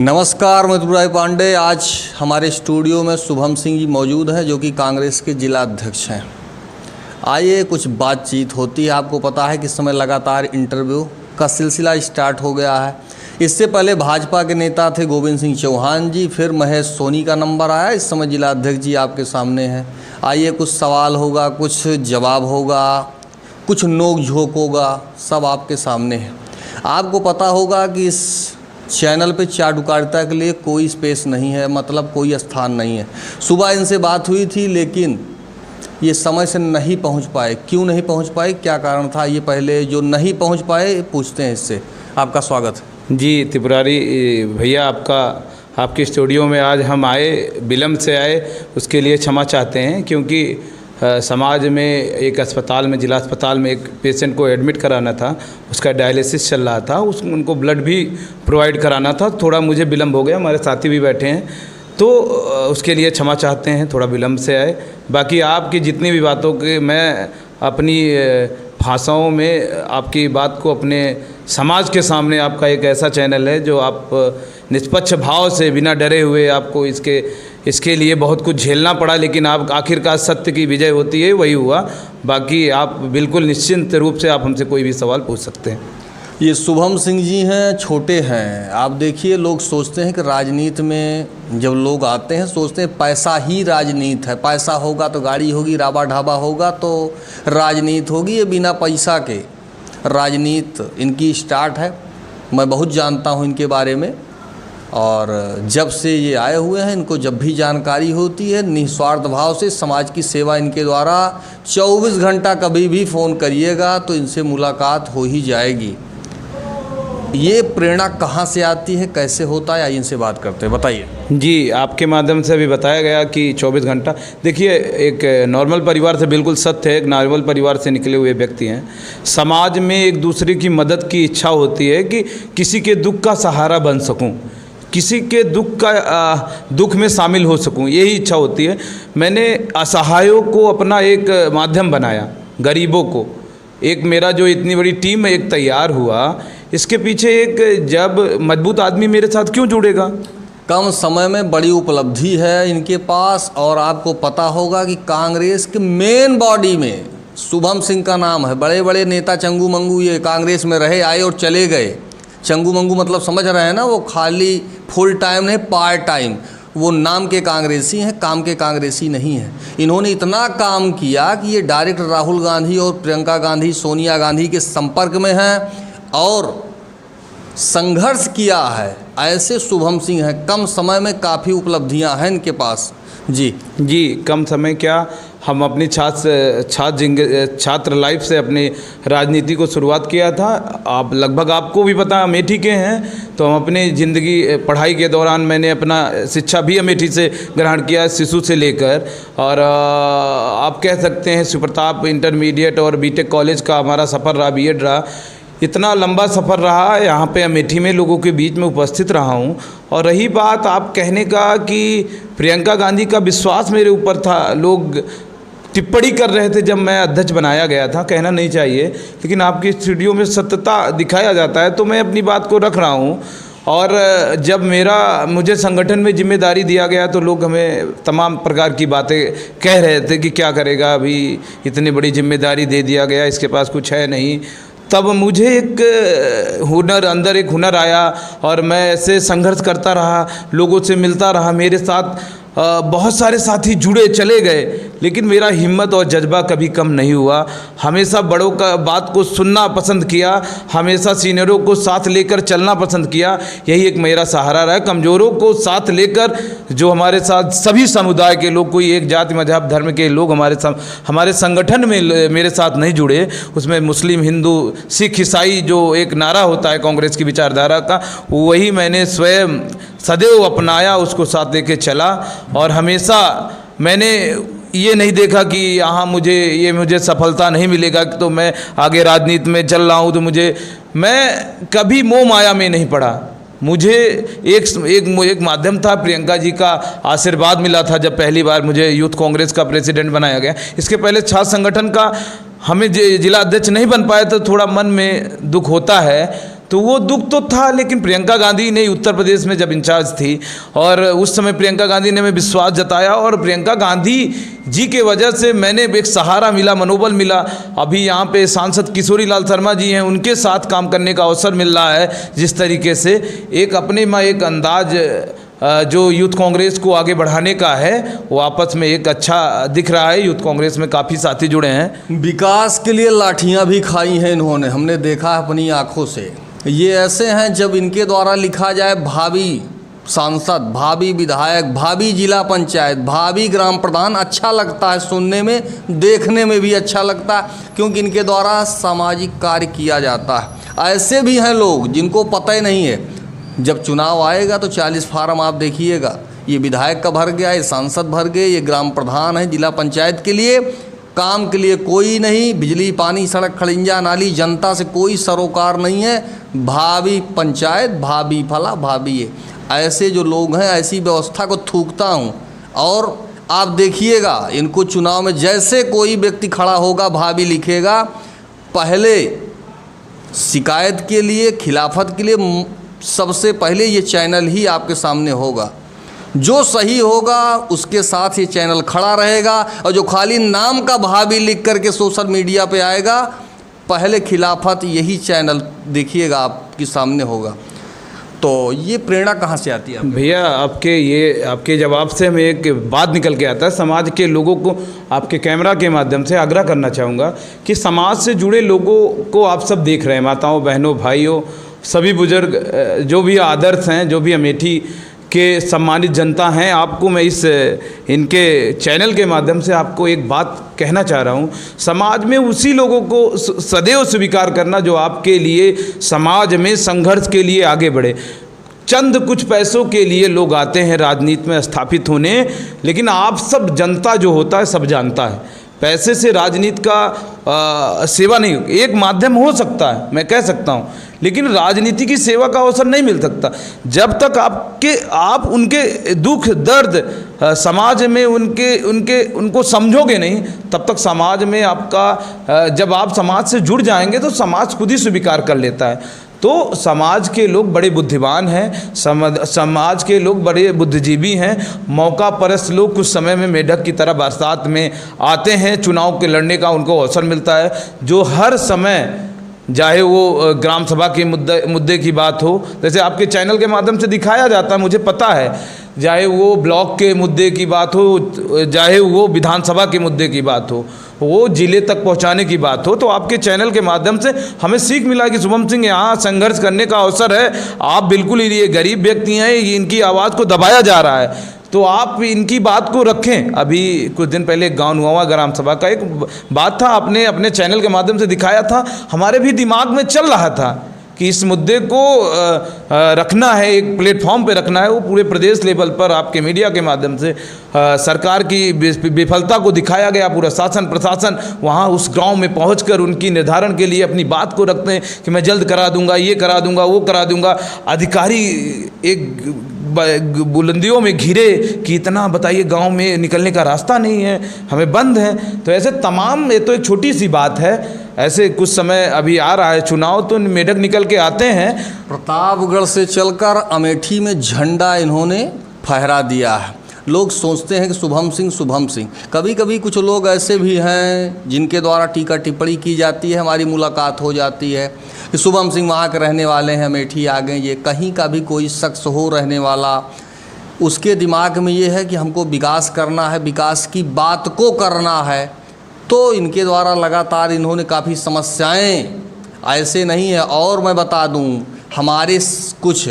नमस्कार, मैं ध्रुव राय पांडे। आज हमारे स्टूडियो में शुभम सिंह जी मौजूद हैं जो कि कांग्रेस के जिला अध्यक्ष हैं। आइए कुछ बातचीत होती है। आपको पता है कि इस समय लगातार इंटरव्यू का सिलसिला स्टार्ट हो गया है। इससे पहले भाजपा के नेता थे गोविंद सिंह चौहान जी, फिर महेश सोनी का नंबर आया। इस समय जिला अध्यक्ष जी आपके सामने हैं। आइए कुछ सवाल होगा, कुछ जवाब होगा, कुछ नोक झोंक होगा, सब आपके सामने है। आपको पता होगा कि इस चैनल पे चाटुकारिता के लिए कोई स्पेस नहीं है, मतलब कोई स्थान नहीं है। सुबह इनसे बात हुई थी लेकिन ये समय से नहीं पहुंच पाए। क्यों नहीं पहुंच पाए, क्या कारण था, ये पहले जो नहीं पहुंच पाए पूछते हैं इससे। आपका स्वागत है जी। त्रिपुरारी भैया, आपके स्टूडियो में आज हम आए, विलम्ब से आए, उसके लिए क्षमा चाहते हैं। क्योंकि समाज में एक अस्पताल में, जिला अस्पताल में एक पेशेंट को एडमिट कराना था, उसका डायलिसिस चल रहा था, उनको ब्लड भी प्रोवाइड कराना था। थोड़ा मुझे विलम्ब हो गया, हमारे साथी भी बैठे हैं, तो उसके लिए क्षमा चाहते हैं, थोड़ा विलम्ब से आए। बाकी आपकी जितनी भी बातों के मैं अपनी भाषाओं में आपकी बात को अपने समाज के सामने, आपका एक ऐसा चैनल है जो आप निष्पक्ष भाव से, बिना डरे हुए, आपको इसके लिए बहुत कुछ झेलना पड़ा, लेकिन आप आखिरकार सत्य की विजय होती है, वही हुआ। बाकी आप बिल्कुल निश्चिंत रूप से आप हमसे कोई भी सवाल पूछ सकते हैं। ये शुभम सिंह जी हैं, छोटे हैं। आप देखिए, लोग सोचते हैं कि राजनीति में जब लोग आते हैं सोचते हैं पैसा ही राजनीति है। पैसा होगा तो गाड़ी होगी, राबा ढाबा होगा तो राजनीति होगी। ये बिना पैसा के राजनीति इनकी स्टार्ट है। मैं बहुत जानता हूँ इनके बारे में, और जब से ये आए हुए हैं इनको जब भी जानकारी होती है निस्वार्थ भाव से समाज की सेवा इनके द्वारा 24 घंटा कभी भी फ़ोन करिएगा तो इनसे मुलाकात हो ही जाएगी। ये प्रेरणा कहाँ से आती है, कैसे होता है, इनसे बात करते हैं, बताइए। जी, आपके माध्यम से अभी बताया गया कि 24 घंटा। देखिए, एक नॉर्मल परिवार से, बिल्कुल सत्य है, एक नॉर्मल परिवार से निकले हुए व्यक्ति हैं। समाज में एक दूसरे की मदद की इच्छा होती है कि किसी के दुख का सहारा बन सकूं, किसी के दुख में शामिल हो सकूं, यही इच्छा होती है। मैंने असहायों को अपना एक माध्यम बनाया, गरीबों को। एक मेरा जो इतनी बड़ी टीम एक तैयार हुआ, इसके पीछे एक जब मजबूत आदमी मेरे साथ क्यों जुड़ेगा। कम समय में बड़ी उपलब्धि है इनके पास। और आपको पता होगा कि कांग्रेस के मेन बॉडी में शुभम सिंह का नाम है। बड़े बड़े नेता चंगू मंगू ये कांग्रेस में रहे, आए और चले गए। चंगू मंगू मतलब समझ रहे हैं ना, वो खाली फुल टाइम नहीं, पार्ट टाइम। वो नाम के कांग्रेसी हैं, काम के कांग्रेसी नहीं हैं। इन्होंने इतना काम किया कि ये डायरेक्ट राहुल गांधी और प्रियंका गांधी, सोनिया गांधी के संपर्क में हैं और संघर्ष किया है। ऐसे शुभम सिंह हैं, कम समय में काफ़ी उपलब्धियां हैं इनके पास। जी, कम समय क्या, हम अपनी छात्र लाइफ से अपनी राजनीति को शुरुआत किया था। आप लगभग, आपको भी पता, अमेठी के हैं, तो हम अपनी ज़िंदगी, पढ़ाई के दौरान मैंने अपना शिक्षा भी अमेठी से ग्रहण किया, शिशु से लेकर। और आप कह सकते हैं सुप्रताप इंटरमीडिएट और बीटेक कॉलेज का हमारा सफ़र रहा, बीएड रहा। इतना लंबा सफ़र रहा, यहाँ पे अमेठी में लोगों के बीच में उपस्थित रहा हूँ। और रही बात आप कहने का कि प्रियंका गांधी का विश्वास मेरे ऊपर था, लोग टिप्पणी कर रहे थे जब मैं अध्यक्ष बनाया गया था, कहना नहीं चाहिए, लेकिन आपके स्टूडियो में सत्यता दिखाया जाता है तो मैं अपनी बात को रख रहा हूँ। और जब मुझे संगठन में जिम्मेदारी दिया गया तो लोग हमें तमाम प्रकार की बातें कह रहे थे कि क्या करेगा, अभी इतनी बड़ी जिम्मेदारी दे दिया गया, इसके पास कुछ है नहीं। तब मुझे एक अंदर एक हुनर आया और मैं ऐसे संघर्ष करता रहा, लोगों से मिलता रहा। मेरे साथ बहुत सारे साथी जुड़े, चले गए, लेकिन मेरा हिम्मत और जज्बा कभी कम नहीं हुआ। हमेशा बड़ों का बात को सुनना पसंद किया, हमेशा सीनियरों को साथ लेकर चलना पसंद किया। यही एक मेरा सहारा रहा। कमज़ोरों को साथ लेकर, जो हमारे साथ सभी समुदाय के लोग, कोई एक जाति मजहब धर्म के लोग हमारे संगठन में मेरे साथ नहीं जुड़े, उसमें मुस्लिम, हिंदू, सिख, ईसाई जो एक नारा होता है कांग्रेस की विचारधारा का, वही मैंने स्वयं सदैव अपनाया, उसको साथ लेके चला। और हमेशा मैंने ये नहीं देखा कि यहाँ मुझे सफलता नहीं मिलेगा तो मैं आगे राजनीति में चल रहा हूँ, तो मैं कभी मोह माया में नहीं पड़ा। मुझे एक माध्यम था, प्रियंका जी का आशीर्वाद मिला था जब पहली बार मुझे यूथ कांग्रेस का प्रेसिडेंट बनाया गया। इसके पहले छात्र संगठन का हमें जिला अध्यक्ष नहीं बन पाया तो थोड़ा मन में दुख होता है। तो वो दुख तो था, लेकिन प्रियंका गांधी ने उत्तर प्रदेश में जब इंचार्ज थी और उस समय प्रियंका गांधी ने मैं विश्वास जताया और प्रियंका गांधी जी के वजह से मैंने एक सहारा मिला, मनोबल मिला। अभी यहाँ पे सांसद किशोरी लाल शर्मा जी हैं, उनके साथ काम करने का अवसर मिल रहा है। जिस तरीके से एक अपने में एक अंदाज जो यूथ कांग्रेस को आगे बढ़ाने का है वो आपस में एक अच्छा दिख रहा है। यूथ कांग्रेस में काफ़ी साथी जुड़े हैं। विकास के लिए लाठियां भी खाई हैं इन्होंने, हमने देखा अपनी आंखों से। ये ऐसे हैं जब इनके द्वारा लिखा जाए भावी सांसद, भावी विधायक, भावी जिला पंचायत, भावी ग्राम प्रधान, अच्छा लगता है सुनने में, देखने में भी अच्छा लगता है, क्योंकि इनके द्वारा सामाजिक कार्य किया जाता है। ऐसे भी हैं लोग जिनको पता ही नहीं है, जब चुनाव आएगा तो 40 फार्म आप देखिएगा, ये विधायक का भर गया, ये सांसद भर गए, ये ग्राम प्रधान है, जिला पंचायत के लिए काम के लिए कोई नहीं, बिजली पानी सड़क खड़िंजा नाली जनता से कोई सरोकार नहीं है, भावी पंचायत, भावी फला, भावी ये। ऐसे जो लोग हैं, ऐसी व्यवस्था को थूकता हूँ। और आप देखिएगा इनको चुनाव में जैसे कोई व्यक्ति खड़ा होगा, भावी लिखेगा, पहले शिकायत के लिए, खिलाफत के लिए सबसे पहले ये चैनल ही आपके सामने होगा। जो सही होगा उसके साथ ये चैनल खड़ा रहेगा, और जो खाली नाम का भावी लिख करके सोशल मीडिया पे आएगा, पहले खिलाफत यही चैनल देखिएगा आपके सामने होगा। तो ये प्रेरणा कहाँ से आती है भैया? आपके जवाब से हमें एक बात निकल के आता है। समाज के लोगों को आपके कैमरा के माध्यम से आग्रह करना चाहूँगा कि समाज से जुड़े लोगों को आप सब देख रहे हैं, माताओं, बहनों, भाइयों, सभी बुजुर्ग, जो भी आदर्श हैं, जो भी अमेठी के सम्मानित जनता हैं, आपको मैं इनके चैनल के माध्यम से आपको एक बात कहना चाह रहा हूँ। समाज में उसी लोगों को सदैव स्वीकार करना जो आपके लिए समाज में संघर्ष के लिए आगे बढ़े। चंद कुछ पैसों के लिए लोग आते हैं राजनीति में स्थापित होने, लेकिन आप सब जनता जो होता है सब जानता है, पैसे से राजनीति का सेवा नहीं, एक माध्यम हो सकता है, मैं कह सकता हूँ, लेकिन राजनीति की सेवा का अवसर नहीं मिल सकता जब तक आप उनके दुख दर्द समाज में उनको समझोगे नहीं, तब तक समाज में आपका, जब आप समाज से जुड़ जाएंगे तो समाज खुद ही स्वीकार कर लेता है। तो समाज के लोग बड़े बुद्धिमान हैं, समाज के लोग बड़े बुद्धिजीवी हैं, मौका परस्त लोग कुछ समय में मेढक की तरह बरसात में आते हैं, चुनाव के लड़ने का उनको अवसर मिलता है, जो हर समय, चाहे वो ग्राम सभा के मुद्दे की बात हो, जैसे आपके चैनल के माध्यम से दिखाया जाता है, मुझे पता है, चाहे वो ब्लॉक के मुद्दे की बात हो, चाहे वो विधानसभा के मुद्दे की बात हो, वो जिले तक पहुंचाने की बात हो, तो आपके चैनल के माध्यम से हमें सीख मिला कि शुभम सिंह यहाँ संघर्ष करने का अवसर है। आप बिल्कुल ये गरीब व्यक्ति हैं, इनकी आवाज़ को दबाया जा रहा है, तो आप इनकी बात को रखें। अभी कुछ दिन पहले गाँव नुआवा ग्राम सभा का एक बात था, आपने अपने चैनल के माध्यम से दिखाया था, हमारे भी दिमाग में चल रहा था कि इस मुद्दे को रखना है, एक प्लेटफॉर्म पे रखना है, वो पूरे प्रदेश लेवल पर आपके मीडिया के माध्यम से सरकार की विफलता को दिखाया गया। पूरा शासन प्रशासन वहाँ उस गांव में पहुंचकर उनकी निर्धारण के लिए अपनी बात को रखते हैं कि मैं जल्द करा दूंगा, ये करा दूंगा, वो करा दूंगा। अधिकारी एक बुलंदियों में घिरे कि इतना बताइए, गांव में निकलने का रास्ता नहीं है, हमें बंद है। तो ऐसे तमाम, ये तो एक छोटी सी बात है, ऐसे कुछ समय अभी आ रहा है चुनाव, तो मेढक निकल के आते हैं। प्रतापगढ़ से चलकर अमेठी में झंडा इन्होंने फहरा दिया है। लोग सोचते हैं कि शुभम सिंह, कभी कभी कुछ लोग ऐसे भी हैं जिनके द्वारा टीका टिप्पणी की जाती है, हमारी मुलाकात हो जाती है कि शुभम सिंह वहाँ के रहने वाले हैं, अमेठी आ गए। ये कहीं का भी कोई शख्स हो रहने वाला, उसके दिमाग में ये है कि हमको विकास करना है, विकास की बात को करना है, तो इनके द्वारा लगातार इन्होंने काफ़ी समस्याएं, ऐसे नहीं है। और मैं बता दूं, हमारे कुछ,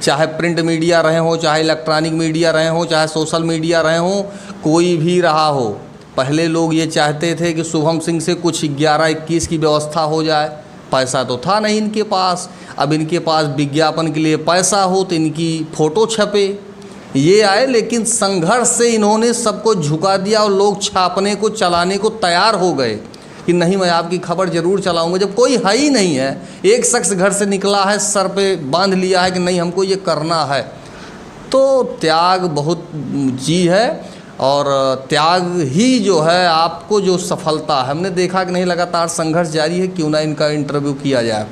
चाहे प्रिंट मीडिया रहे हो, चाहे इलेक्ट्रॉनिक मीडिया रहे हो, चाहे सोशल मीडिया रहे हो, कोई भी रहा हो, पहले लोग ये चाहते थे कि शुभम सिंह से कुछ 11-21 की व्यवस्था हो जाए। पैसा तो था नहीं इनके पास, अब इनके पास विज्ञापन के लिए पैसा हो तो इनकी फ़ोटो छपे, ये आए। लेकिन संघर्ष से इन्होंने सबको झुका दिया और लोग छापने को, चलाने को तैयार हो गए कि नहीं, मैं आपकी खबर ज़रूर चलाऊंगा। जब कोई है ही नहीं है, एक शख्स घर से निकला है, सर पे बांध लिया है कि नहीं हमको ये करना है, तो त्याग बहुत चीज़ है, और त्याग ही जो है आपको जो सफलता है। हमने देखा कि नहीं, लगातार संघर्ष जारी है, क्यों ना इनका इंटरव्यू किया जाए।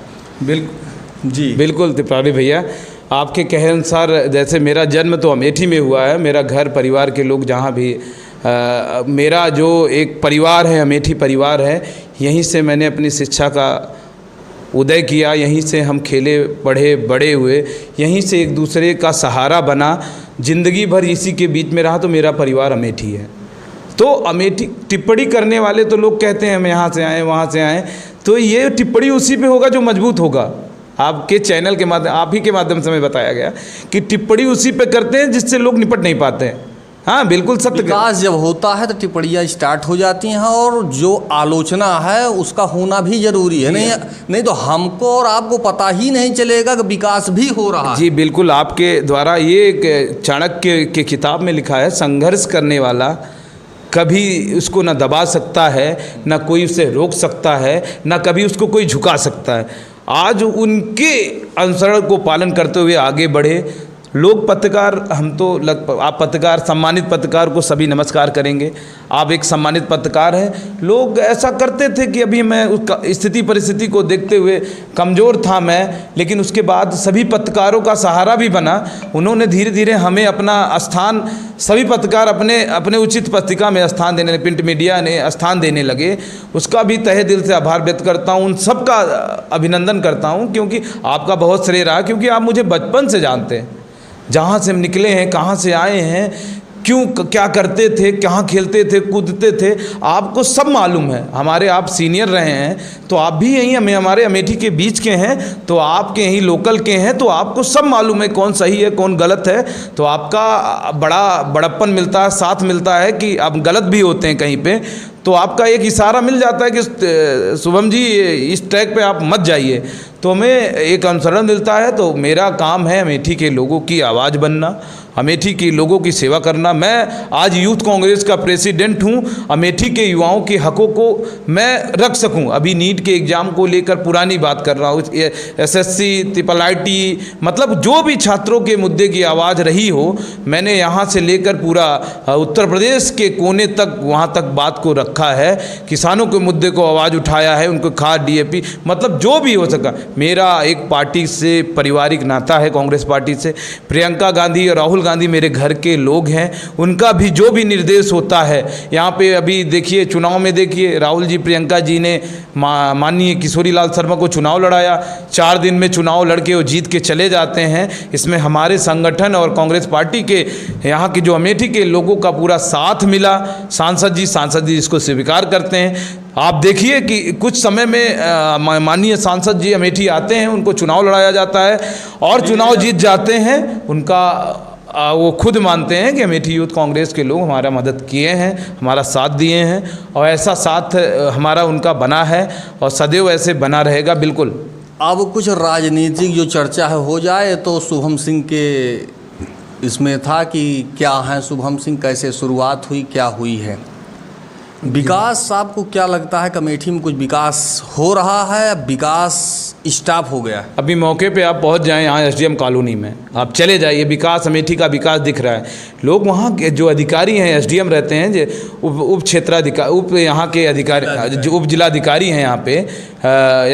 बिल्कुल जी बिल्कुल त्रिपाठी भैया, आपके कहे अनुसार जैसे मेरा जन्म तो अमेठी में हुआ है, मेरा घर परिवार के लोग जहाँ भी मेरा जो एक परिवार है, अमेठी परिवार है, यहीं से मैंने अपनी शिक्षा का उदय किया, यहीं से हम खेले पढ़े बड़े हुए, यहीं से एक दूसरे का सहारा बना, ज़िंदगी भर इसी के बीच में रहा। तो मेरा परिवार अमेठी है। तो अमेठी टिप्पणी करने वाले तो लोग कहते हैं हम यहाँ से आए वहाँ से आए, तो ये टिप्पणी उसी पे होगा जो मजबूत होगा। आपके चैनल के माध्यम, आप ही के माध्यम से हमें बताया गया कि टिप्पणी उसी पे करते हैं जिससे लोग निपट नहीं पाते हैं। हाँ बिल्कुल सत्य। विकास जब होता है तो टिप्पणियाँ स्टार्ट हो जाती हैं, और जो आलोचना है उसका होना भी जरूरी है। नहीं तो हमको और आपको पता ही नहीं चलेगा कि विकास भी हो रहा है। जी बिल्कुल, आपके द्वारा ये एक चाणक्य के किताब में लिखा है, संघर्ष करने वाला कभी उसको ना दबा सकता है, ना कोई उसे रोक सकता है, ना कभी उसको कोई झुका सकता है। आज उनके अनुसरण को पालन करते हुए आगे बढ़े लोग। पत्रकार, हम तो आप पत्रकार, सम्मानित पत्रकार को सभी नमस्कार करेंगे, आप एक सम्मानित पत्रकार हैं। लोग ऐसा करते थे कि अभी मैं उस स्थिति परिस्थिति को देखते हुए कमज़ोर था मैं, लेकिन उसके बाद सभी पत्रकारों का सहारा भी बना। उन्होंने धीरे धीरे हमें अपना स्थान, सभी पत्रकार अपने अपने उचित पत्रिका में स्थान देने, प्रिंट मीडिया ने स्थान देने लगे। उसका भी तहे दिल से आभार व्यक्त करता हूँ, उन सब का अभिनंदन करता हूँ, क्योंकि आपका बहुत श्रेय रहा, क्योंकि आप मुझे बचपन से जानते हैं, जहाँ से हम निकले हैं, कहाँ से आए हैं, क्यों क्या करते थे, कहाँ खेलते थे, कूदते थे, आपको सब मालूम है। हमारे आप सीनियर रहे हैं, तो आप भी यहीं हमारे अमेठी के बीच के हैं, तो आपके यहीं लोकल के हैं, तो आपको सब मालूम है कौन सही है कौन गलत है। तो आपका बड़प्पन मिलता है, साथ मिलता है कि आप गलत भी होते हैं कहीं पे, तो आपका एक इशारा मिल जाता है कि शुभम जी इस ट्रैक पे आप मत जाइए, तो हमें एक अनुसरण मिलता है। तो मेरा काम है अमेठी के लोगों की आवाज़ बनना, अमेठी के लोगों की सेवा करना। मैं आज यूथ कांग्रेस का प्रेसिडेंट हूं, अमेठी के युवाओं के हकों को मैं रख सकूं। अभी नीट के एग्ज़ाम को लेकर पुरानी बात कर रहा हूं, एसएससी, ट्रिपल आईटी, मतलब जो भी छात्रों के मुद्दे की आवाज़ रही हो, मैंने यहां से लेकर पूरा उत्तर प्रदेश के कोने तक वहां तक बात को रखा है। किसानों के मुद्दे को आवाज़ उठाया है, उनको खाद, डीएपी, मतलब जो भी हो सका। मेरा एक पार्टी से पारिवारिक नाता है, कांग्रेस पार्टी से। प्रियंका गांधी और राहुल गांधी मेरे घर के लोग हैं, उनका भी जो भी निर्देश होता है यहाँ पे, अभी देखिए चुनाव में देखिए राहुल जी, प्रियंका जी ने माननीय किशोरी लाल शर्मा को चुनाव लड़ाया, 4 दिन में चुनाव लड़के वो जीत के चले जाते हैं। इसमें हमारे संगठन और कांग्रेस पार्टी के यहाँ के जो अमेठी के लोगों का पूरा साथ मिला। सांसद जी इसको स्वीकार करते हैं। आप देखिए कि कुछ समय में माननीय सांसद जी अमेठी आते हैं, उनको चुनाव लड़ाया जाता है और चुनाव जीत जाते हैं। उनका वो खुद मानते हैं कि अमेठी यूथ कांग्रेस के लोग हमारा मदद किए हैं, हमारा साथ दिए हैं, और ऐसा साथ हमारा उनका बना है और सदैव ऐसे बना रहेगा। बिल्कुल। अब कुछ राजनीतिक जो चर्चा है हो जाए, तो शुभम सिंह के इसमें था कि क्या है शुभम सिंह, कैसे शुरुआत हुई, क्या हुई है विकास। आपको क्या लगता है अमेठी में कुछ विकास हो रहा है, विकास स्टॉप हो गया? अभी मौके पे आप पहुंच जाएं, यहाँ एसडीएम कॉलोनी में आप चले जाइए, विकास, अमेठी का विकास दिख रहा है। लोग वहाँ के जो अधिकारी हैं, एसडीएम रहते हैं, जो उप क्षेत्राधिकारी, यहाँ के अधिकारी, जो उप जिलाधिकारी हैं यहाँ पे,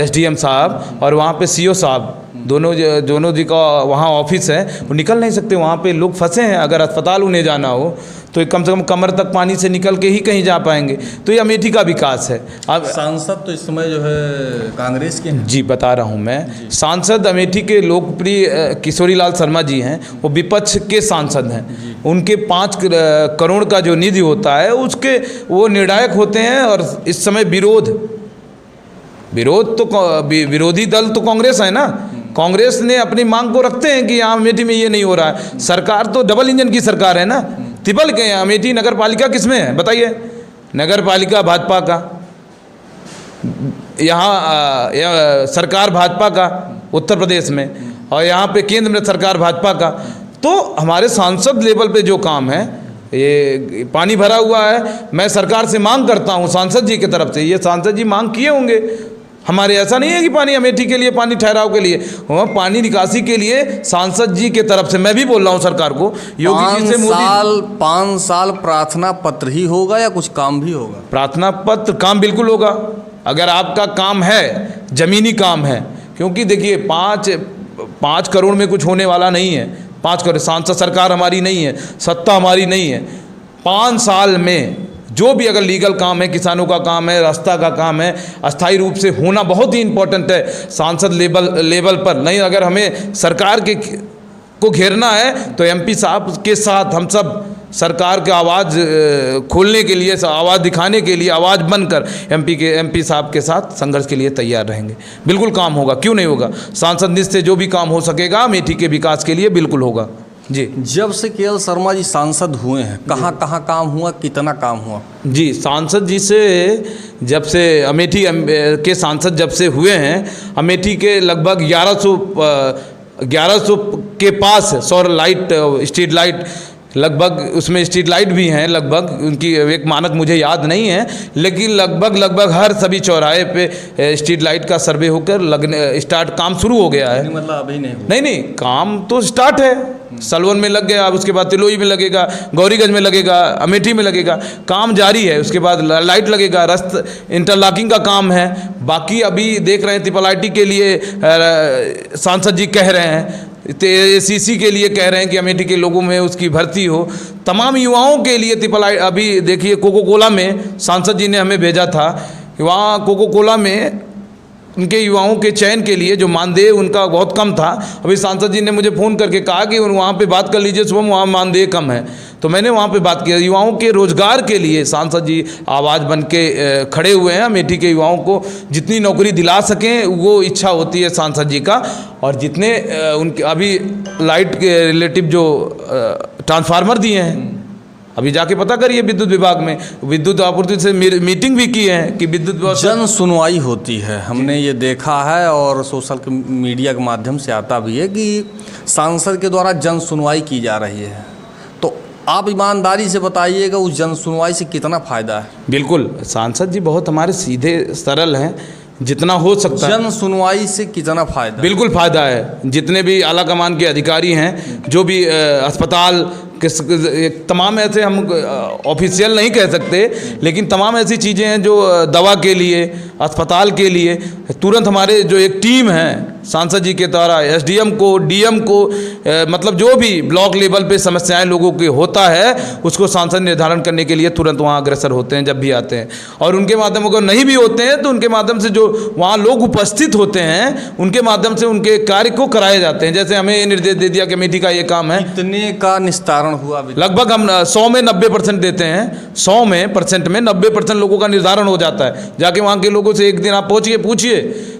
एसडीएम साहब, और वहाँ पे सीओ साहब, दोनों जी का वहाँ ऑफिस है। वो निकल नहीं सकते, वहाँ पे लोग फंसे हैं। अगर अस्पताल उन्हें जाना हो तो कम से कम कमर तक पानी से निकल के ही कहीं जा पाएंगे। तो ये अमेठी का विकास है। अब सांसद तो इस समय जो है कांग्रेस के हैं। जी बता रहा हूँ मैं, सांसद अमेठी के लोकप्रिय किशोरी लाल शर्मा जी हैं, वो विपक्ष के सांसद हैं। उनके 5 करोड़ का जो निधि होता है उसके वो निर्णायक होते हैं। और इस समय विरोधी दल तो कांग्रेस है ना, कांग्रेस ने अपनी मांग को रखते हैं कि यहाँ अमेठी में ये नहीं हो रहा है। सरकार तो डबल इंजन की सरकार है ना, ट्रिपल के। अमेठी नगर पालिका किसमें है बताइए? नगर पालिका भाजपा का, यहाँ सरकार भाजपा का उत्तर प्रदेश में, और यहाँ पे केंद्र में सरकार भाजपा का। तो हमारे सांसद लेवल पे जो काम है, ये पानी भरा हुआ है, मैं सरकार से मांग करता हूँ सांसद जी की तरफ से, ये सांसद जी मांग किए होंगे हमारे। ऐसा नहीं है कि पानी अमेठी के लिए, पानी ठहराव के लिए, पानी निकासी के लिए सांसद जी के तरफ से मैं भी बोल रहा हूँ सरकार को, योगी जी से, 5 साल प्रार्थना पत्र ही होगा या कुछ काम भी होगा? प्रार्थना पत्र काम बिल्कुल होगा। अगर आपका काम है, ज़मीनी काम है, क्योंकि देखिए 5 करोड़ में कुछ होने वाला नहीं है। 5 करोड़ सांसद सरकार हमारी नहीं है, सत्ता हमारी नहीं है। 5 साल में जो भी अगर लीगल काम है, किसानों का काम है, रास्ता का काम है, अस्थायी रूप से होना बहुत ही इम्पोर्टेंट है सांसद लेवल पर। नहीं अगर हमें सरकार को घेरना है तो एमपी साहब के साथ हम सब सरकार के आवाज़ खोलने के लिए, आवाज़ दिखाने के लिए, आवाज़ बनकर एमपी साहब के साथ संघर्ष के लिए तैयार रहेंगे। बिल्कुल काम होगा, क्यों नहीं होगा। सांसद निधि से जो भी काम हो सकेगा अमेठी के विकास के लिए बिल्कुल होगा जी। जब से केएल शर्मा जी सांसद हुए हैं, कहाँ कहाँ काम हुआ, कितना काम हुआ? जी, सांसद जी से जब से अमेठी के सांसद जब से हुए हैं, अमेठी के लगभग 1100 के पास सौर लाइट, स्ट्रीट लाइट, लगभग उसमें स्ट्रीट लाइट भी हैं, लगभग उनकी एक मानक मुझे याद नहीं है, लेकिन लगभग हर सभी चौराहे पे स्ट्रीट लाइट का सर्वे होकर स्टार्ट काम शुरू हो गया है। मतलब अभी नहीं हुआ? नहीं, काम तो स्टार्ट है। सलवन में लग गया, अब उसके बाद तिलोई में लगेगा, गौरीगंज में लगेगा, अमेठी में लगेगा, काम जारी है। उसके बाद लाइट लगेगा, रास्ता इंटरलॉकिंग का काम है। बाकी अभी देख रहे हैं ट्रिपल आईटी के लिए सांसद जी कह रहे हैं, ACC के लिए कह रहे हैं कि अमेठी के लोगों में उसकी भर्ती हो। तमाम युवाओं के लिए ट्रिपल आई, अभी देखिए कोको कोला में सांसद जी ने हमें भेजा था कि वहाँ कोको कोला में उनके युवाओं के चयन के लिए जो मानदेय उनका बहुत कम था, अभी सांसद जी ने मुझे फ़ोन करके कहा कि वहाँ पे बात कर लीजिए शुभम, वहाँ मानदेय कम है। तो मैंने वहाँ पे बात किया। युवाओं के रोज़गार के लिए सांसद जी आवाज़ बन के खड़े हुए हैं। अमेठी के युवाओं को जितनी नौकरी दिला सकें वो इच्छा होती है सांसद जी का। और जितने उनके अभी लाइट के रिलेटिव जो ट्रांसफार्मर दिए हैं, अभी जाके पता करिए विद्युत विभाग में, विद्युत आपूर्ति से मीटिंग भी की है कि विद्युत जन सुनवाई होती है। हमने ये देखा है और सोशल मीडिया के माध्यम से आता भी है कि सांसद के द्वारा जन सुनवाई की जा रही है। तो आप ईमानदारी से बताइएगा उस जन सुनवाई से कितना फ़ायदा है? बिल्कुल, सांसद जी बहुत हमारे सीधे सरल हैं, जितना हो सकता है। जन सुनवाई से कितना फ़ायदा? बिल्कुल फ़ायदा है। जितने भी आला कमान के अधिकारी हैं, जो भी अस्पताल तमाम ऐसे, हम ऑफिशियल नहीं कह सकते, लेकिन तमाम ऐसी चीज़ें हैं जो दवा के लिए, अस्पताल के लिए तुरंत हमारे जो एक टीम है सांसद जी के द्वारा, SDM को, DM को, मतलब जो भी ब्लॉक लेवल पे समस्याएं लोगों के होता है उसको सांसद निर्धारण करने के लिए तुरंत वहाँ अग्रसर होते हैं जब भी आते हैं। और उनके माध्यम अगर नहीं भी होते हैं तो उनके माध्यम से जो वहाँ लोग उपस्थित होते हैं उनके माध्यम से उनके कार्य को कराए जाते हैं। जैसे हमें ये निर्देश दे दिया कि अमेठी का ये काम है, कितने का निस्तारण हुआ? लगभग हम 100 में 90% देते हैं। 100 में 90% लोगों का निर्धारण हो जाता है। जाके वहाँ के लोगों से एक दिन आप पहुँचिए, पूछिए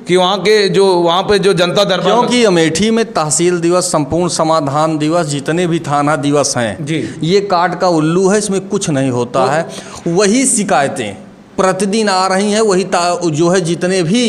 कि वहाँ पे जो जनता दरबार, क्योंकि अमेठी में तहसील दिवस, संपूर्ण समाधान दिवस, जितने भी थाना दिवस हैं जी, ये काट का उल्लू है, इसमें कुछ नहीं होता है। वही शिकायतें प्रतिदिन आ रही हैं, वही जो है जितने भी,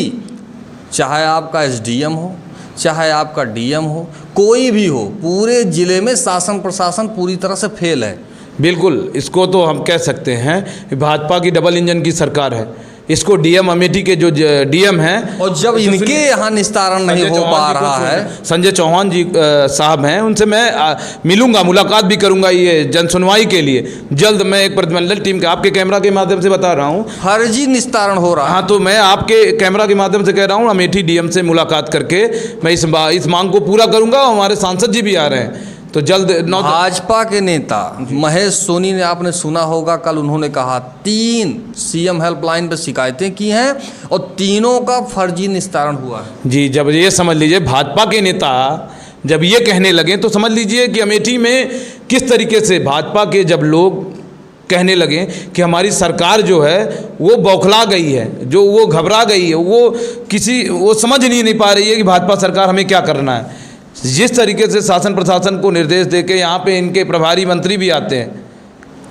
चाहे आपका SDM हो, चाहे आपका DM हो, कोई भी हो, पूरे ज़िले में शासन प्रशासन पूरी तरह से फेल है। बिल्कुल, इसको तो हम कह सकते हैं भाजपा की डबल इंजन की सरकार है। इसको DM अमेठी के जो DM हैं, और जब इनके यहाँ निस्तारण नहीं हो पा रहा है, संजय चौहान जी साहब हैं, उनसे मैं मिलूंगा, मुलाकात भी करूंगा ये जन सुनवाई के लिए। जल्द मैं एक प्रतिनिधिमंडल टीम के, आपके कैमरा के माध्यम से बता रहा हूँ, फर्जी निस्तारण हो रहा है। हाँ, तो मैं आपके कैमरा के माध्यम से कह रहा हूँ, अमेठी DM से मुलाकात करके मैं इस मांग को पूरा करूँगा। हमारे सांसद जी भी आ रहे हैं, तो जल्द। भाजपा के नेता महेश सोनी ने, आपने सुना होगा, कल उन्होंने कहा 3 CM हेल्पलाइन पर शिकायतें की हैं और तीनों का फर्जी निस्तारण हुआ है। जी, जब ये समझ लीजिए भाजपा के नेता जब ये कहने लगे तो समझ लीजिए कि अमेठी में किस तरीके से भाजपा के जब लोग कहने लगे कि हमारी सरकार जो है वो बौखला गई है, जो वो घबरा गई है, वो समझ नहीं पा रही है कि भाजपा सरकार हमें क्या करना है। जिस तरीके से शासन प्रशासन को निर्देश देके यहाँ पे इनके प्रभारी मंत्री भी आते हैं,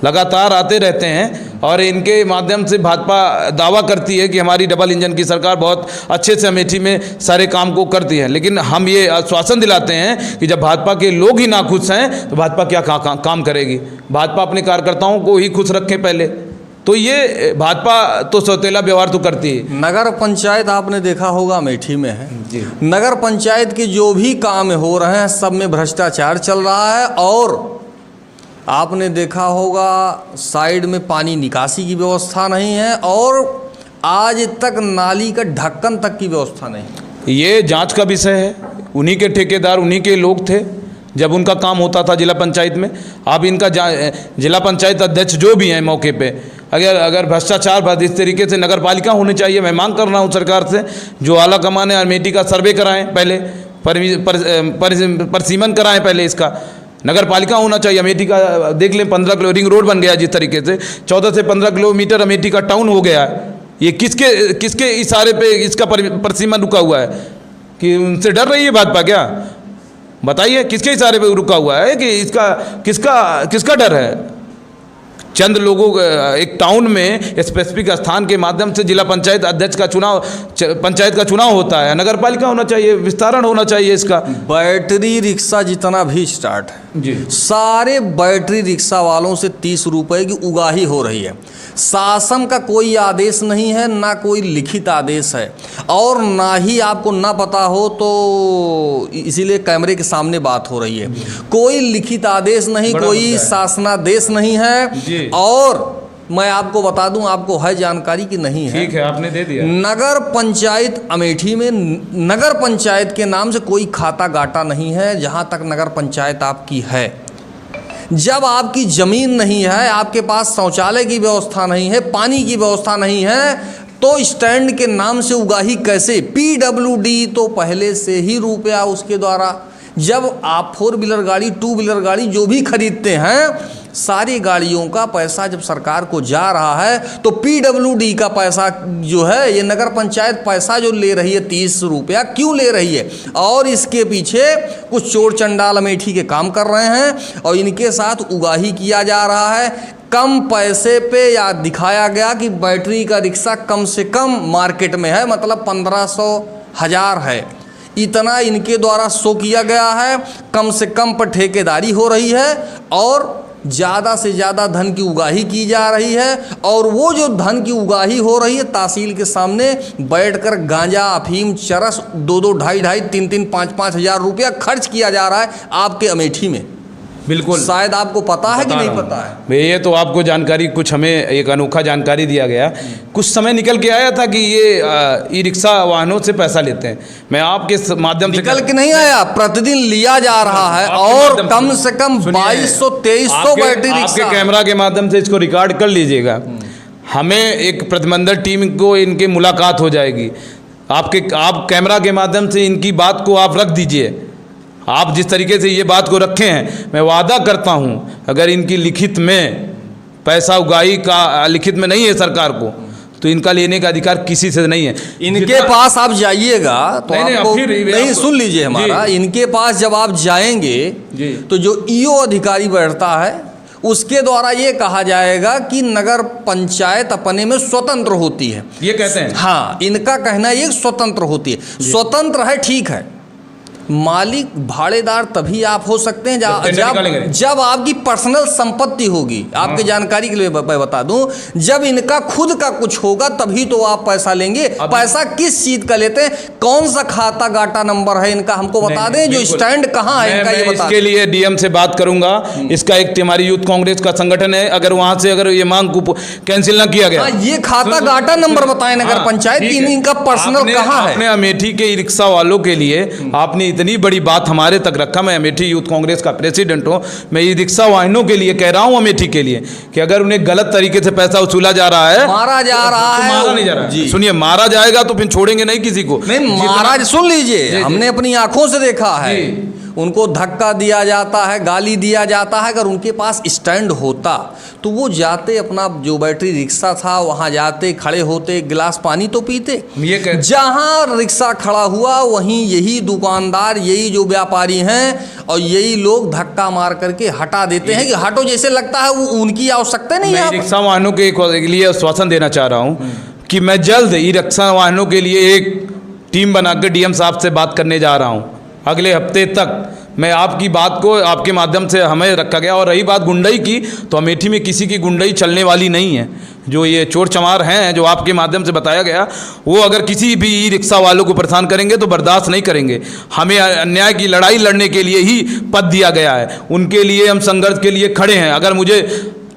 लगातार आते रहते हैं, और इनके माध्यम से भाजपा दावा करती है कि हमारी डबल इंजन की सरकार बहुत अच्छे से अमेठी में सारे काम को करती है। लेकिन हम ये आश्वासन दिलाते हैं कि जब भाजपा के लोग ही नाखुश हैं तो भाजपा क्या काम करेगी। भाजपा अपने कार्यकर्ताओं को ही खुश रखे पहले, तो ये भाजपा तो सौतेला व्यवहार तो करती है। नगर पंचायत आपने देखा होगा अमेठी में है जी, नगर पंचायत के जो भी काम हो रहे हैं सब में भ्रष्टाचार चल रहा है। और आपने देखा होगा साइड में पानी निकासी की व्यवस्था नहीं है और आज तक नाली का ढक्कन तक की व्यवस्था नहीं। ये जांच का विषय है। उन्हीं के ठेकेदार, उन्हीं के लोग थे जब उनका काम होता था जिला पंचायत में। अब इनका जिला पंचायत अध्यक्ष जो भी हैं मौके पे, अगर भ्रष्टाचार इस तरीके से नगर पालिका होनी चाहिए। मैं मांग कर रहा हूँ सरकार से, जो आला कमान है अमेठी का सर्वे कराएं, पहले परिसीमन कराएं, पहले इसका नगर पालिका होना चाहिए। अमेठी का देख लें, 15 किलो रिंग रोड बन गया जिस तरीके से, 14 से 15 किलोमीटर अमेठी का टाउन हो गया है। ये किसके इशारे पे इसका परिसीमन रुका हुआ है? कि उनसे डर रही है भाजपा क्या? बताइए, किसके इशारे पे रुका हुआ है? कि इसका किसका डर है? चंद लोगों, एक टाउन में स्पेसिफिक स्थान के माध्यम से जिला पंचायत अध्यक्ष का चुनाव, पंचायत का चुनाव होता है। नगर पालिका होना चाहिए, विस्तारण होना चाहिए इसका। बैटरी रिक्शा जितना भी स्टार्ट है जी, सारे बैटरी रिक्शा वालों से 30 रुपए की उगाही हो रही है। शासन का कोई आदेश नहीं है, ना कोई लिखित आदेश है, और ना ही आपको ना पता हो तो इसीलिए कैमरे के सामने बात हो रही है। कोई लिखित आदेश नहीं, कोई शासनादेश नहीं है। और मैं आपको बता दूं, आपको है जानकारी कि नहीं है? ठीक है, आपने दे दिया। नगर पंचायत अमेठी में नगर पंचायत के नाम से कोई खाता गाटा नहीं है। जहां तक नगर पंचायत आपकी है, जब आपकी ज़मीन नहीं है, आपके पास शौचालय की व्यवस्था नहीं है, पानी की व्यवस्था नहीं है, तो स्टैंड के नाम से उगाही कैसे? PWD तो पहले से ही रुपया उसके द्वारा, जब आप 4 व्हीलर गाड़ी, 2 व्हीलर गाड़ी जो भी खरीदते हैं, सारी गाड़ियों का पैसा जब सरकार को जा रहा है, तो PWD का पैसा जो है, ये नगर पंचायत पैसा जो ले रही है 30 रुपया क्यों ले रही है? और इसके पीछे कुछ चोर चंडाल अमेठी के काम कर रहे हैं और इनके साथ उगाही किया जा रहा है। कम पैसे पे या दिखाया गया कि बैटरी का रिक्शा कम से कम मार्केट में है, मतलब 1500 1000 है, इतना इनके द्वारा शो किया गया है। कम से कम पर ठेकेदारी हो रही है और ज़्यादा से ज़्यादा धन की उगाही की जा रही है। और वो जो धन की उगाही हो रही है, तहसील के सामने बैठकर गांजा, अफीम, चरस 2-2, 2.5-2.5, 3-3, 5-5 हज़ार रुपया खर्च किया जा रहा है आपके अमेठी में। बिल्कुल, शायद आपको पता है कि नहीं पता है? भैया ये तो आपको जानकारी, कुछ हमें एक अनोखा जानकारी दिया गया। कुछ समय निकल के आया था कि ये ई रिक्शा वाहनों से पैसा लेते हैं। मैं आपके माध्यम से निकल के नहीं आया, प्रतिदिन लिया जा रहा है और कम से कम 2200-2300 बैटरी रिक्शा। आपके कैमरा के माध्यम से इसको रिकॉर्ड कर लीजिएगा। हमें एक प्रतिनिधिमंडल टीम को इनकी मुलाकात हो जाएगी। आप कैमरा के माध्यम से इनकी बात को आप रख दीजिए। आप जिस तरीके से ये बात को रखे हैं, मैं वादा करता हूँ, अगर इनकी लिखित में पैसा उगाही का लिखित में नहीं है सरकार को, तो इनका लेने का अधिकार किसी से नहीं है। इनके पास आप जाइएगा तो नहीं, सुन लीजिए हमारा, इनके पास जब आप जाएंगे तो जो ईओ अधिकारी बैठता है उसके द्वारा ये कहा जाएगा कि नगर पंचायत अपने में स्वतंत्र होती है, ये कहते हैं। हाँ, इनका कहना ये स्वतंत्र होती है। स्वतंत्र है, ठीक है, मालिक भाड़ेदार तभी आप हो सकते हैं जब आपकी पर्सनल संपत्ति होगी। आपके जानकारी के लिए मैं बता दूं, जब इनका खुद का कुछ होगा तभी तो आप पैसा लेंगे। पैसा किस चीज का लेते हैं, कौन सा खाता गाटा नंबर है इनका, हमको बता दें। जो स्टैंड कहाँ है इनका, ये बता। इसके लिए डीएम से बात करूंगा। इसका एक हमारी यूथ कांग्रेस का संगठन है, अगर वहां से अगर ये मांग को कैंसिल ना किया गया, ये खाता गाटा नंबर बताएं नगर पंचायत की, इनका पर्सनल कहाँ है। अपने अमेठी के रिक्शा वालों के लिए आपने इतनी बड़ी बात हमारे तक रखा। मैं अमेठी यूथ कांग्रेस का प्रेसिडेंट हूं। मैं ये रिक्शा वाहनों के लिए कह रहा हूं, अमेठी के लिए, कि अगर उन्हें गलत तरीके से पैसा वसूला जा रहा है, मारा जा रहा है, मारा नहीं जा रहा है। सुनिए, मारा जाएगा तो फिर छोड़ेंगे नहीं किसी को। नहीं, मारा, सुन लीजिए, हमने अपनी आंखों से देखा है। उनको धक्का दिया जाता है, गाली दिया जाता है। अगर उनके पास स्टैंड होता तो वो जाते, अपना जो बैटरी रिक्शा था वहाँ जाते, खड़े होते, गिलास पानी तो पीते। जहाँ रिक्शा खड़ा हुआ वहीं यही दुकानदार, यही जो व्यापारी हैं और यही लोग धक्का मार करके हटा देते हैं कि हटो, जैसे लगता है वो उनकी आवश्यकता नहीं है। रिक्शा वाहनों के लिए आश्वासन देना चाह रहा हूँ कि मैं जल्द ई रिक्शा वाहनों के लिए एक टीम बनाकर डीएम साहब से बात करने जा रहा हूँ। अगले हफ्ते तक मैं आपकी बात को आपके माध्यम से हमें रखा गया। और रही बात गुंडई की, तो अमेठी में किसी की गुंडई चलने वाली नहीं है। जो ये चोर चमार हैं, जो आपके माध्यम से बताया गया, वो अगर किसी भी ई रिक्शा वालों को परेशान करेंगे तो बर्दाश्त नहीं करेंगे। हमें अन्याय की लड़ाई लड़ने के लिए ही पद दिया गया है, उनके लिए हम संघर्ष के लिए खड़े हैं। अगर मुझे